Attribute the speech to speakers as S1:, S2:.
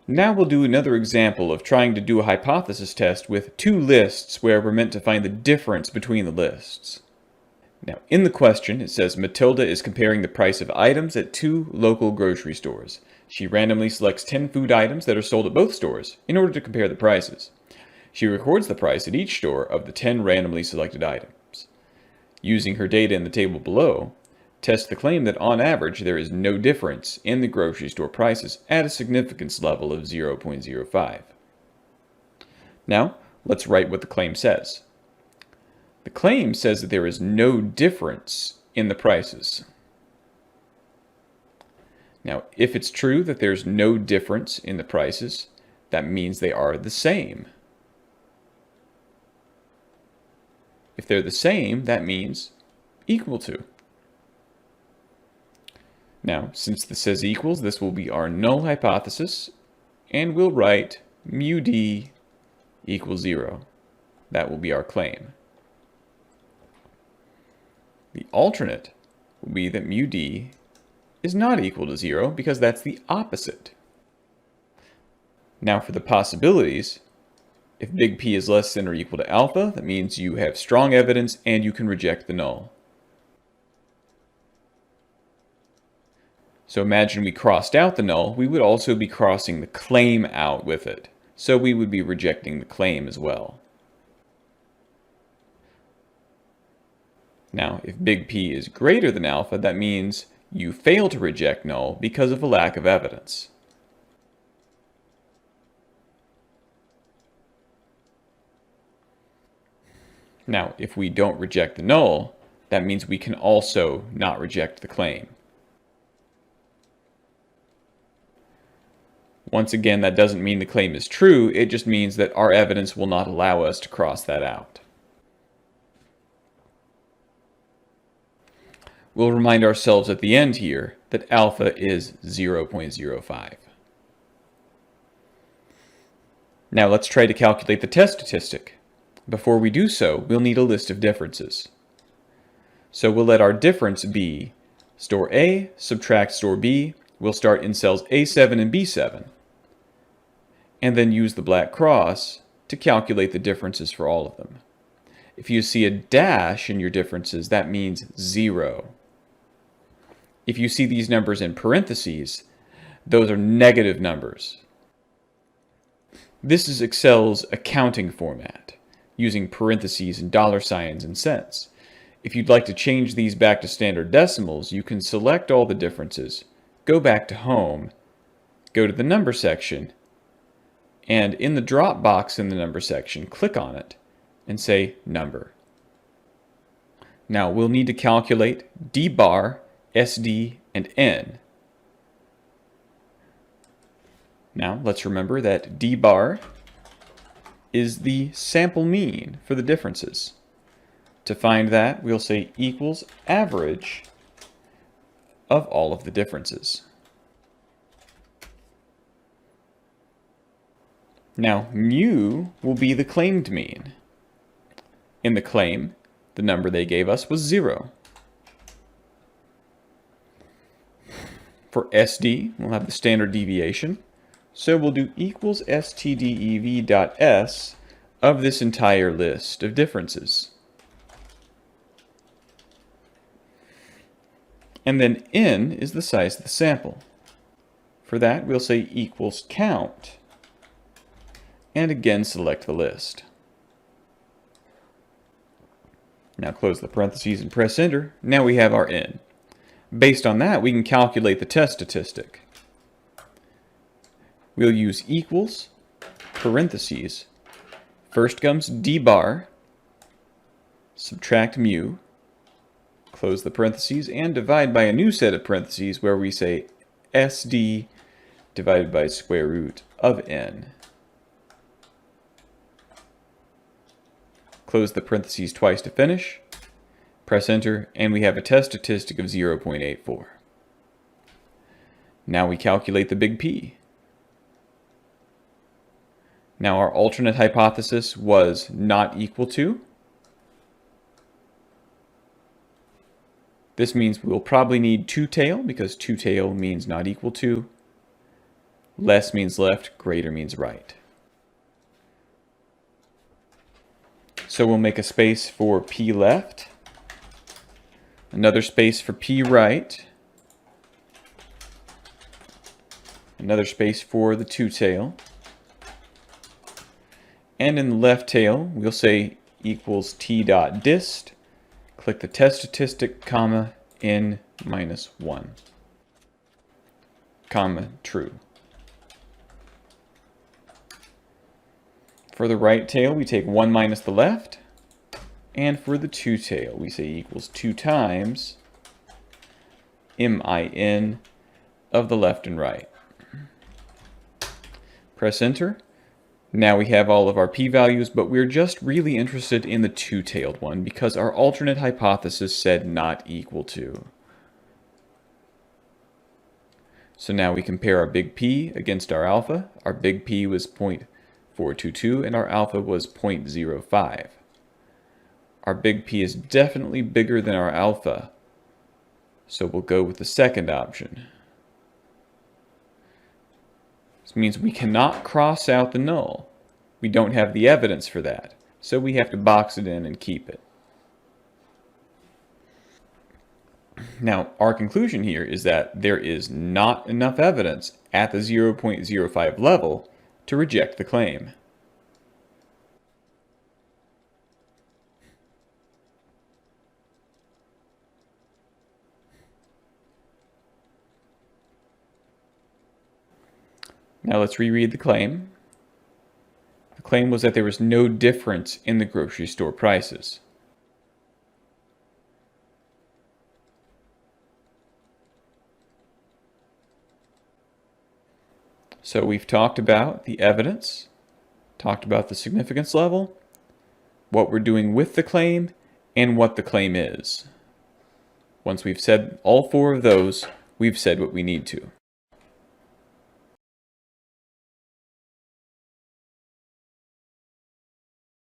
S1: Now we'll do another example of trying to do a hypothesis test with two lists where we're meant to find the difference between the lists. Now, in the question, it says Matilda is comparing the price of items at two local grocery stores. She randomly selects 10 food items that are sold at both stores in order to compare the prices. She records the price at each store of the 10 randomly selected items. Using her data in the table below, test the claim that on average there is no difference in the grocery store prices at a significance level of 0.05. Now, let's write what the claim says. The claim says that there is no difference in the prices. Now, if it's true that there's no difference in the prices, that means they are the same. If they're the same, that means equal to. Now, since this says equals, this will be our null hypothesis, and we'll write mu d equals 0. That will be our claim. The alternate will be that mu d is not equal to 0 because that's the opposite. Now for the possibilities, if big P is less than or equal to alpha, that means you have strong evidence and you can reject the null. So imagine we crossed out the null, we would also be crossing the claim out with it. So we would be rejecting the claim as well. Now, if big P is greater than alpha, that means you fail to reject null because of a lack of evidence. Now, if we don't reject the null, that means we can also not reject the claim. Once again, that doesn't mean the claim is true, it just means that our evidence will not allow us to cross that out. We'll remind ourselves at the end here that alpha is 0.05. Now let's try to calculate the test statistic. Before we do so, we'll need a list of differences. So we'll let our difference be store A subtract store B. We'll start in cells A7 and B7. And then use the black cross to calculate the differences for all of them. If you see a dash in your differences, that means 0. If you see these numbers in parentheses, those are negative numbers. This is Excel's accounting format, using parentheses and dollar signs and cents. If you'd like to change these back to standard decimals, you can select all the differences, go back to Home, go to the Number section, and in the drop box in the Number section, click on it and say Number. Now we'll need to calculate D bar, SD, and N. Now let's remember that D bar is the sample mean for the differences. To find that, we'll say equals average of all of the differences. Now mu will be the claimed mean. In the claim, the number they gave us was 0. For SD, we'll have the standard deviation. So we'll do equals stdev dot s of this entire list of differences. And then n is the size of the sample. For that, we'll say equals count, and again select the list. Now close the parentheses and press enter. Now we have our n. Based on that, we can calculate the test statistic. We'll use equals, parentheses. First comes D bar, subtract mu, close the parentheses, and divide by a new set of parentheses where we say SD divided by square root of n. Close the parentheses twice to finish. Press enter, and we have a test statistic of 0.84. Now we calculate the big P. Now our alternate hypothesis was not equal to. This means we'll probably need two-tail because two-tail means not equal to. Less means left, greater means right. So we'll make a space for P left, another space for P right, another space for the two-tail, and in the left tail we'll say equals T dot dist, click the test statistic, comma, n minus 1, comma, true. For the right tail, we take 1 minus the left, and for the two-tail, we say equals 2 times min of the left and right. Press enter. Now we have all of our p-values, but we're just really interested in the two-tailed one because our alternate hypothesis said not equal to. So now we compare our big P against our alpha. Our big P was 0.422 and our alpha was 0.05. Our big P is definitely bigger than our alpha, so we'll go with the second option. This means we cannot cross out the null. We don't have the evidence for that, so we have to box it in and keep it. Now, our conclusion here is that there is not enough evidence at the 0.05 level to reject the claim. Now let's reread the claim. The claim was that there was no difference in the grocery store prices. So we've talked about the evidence, talked about the significance level, what we're doing with the claim, and what the claim is. Once we've said all four of those, we've said what we need to.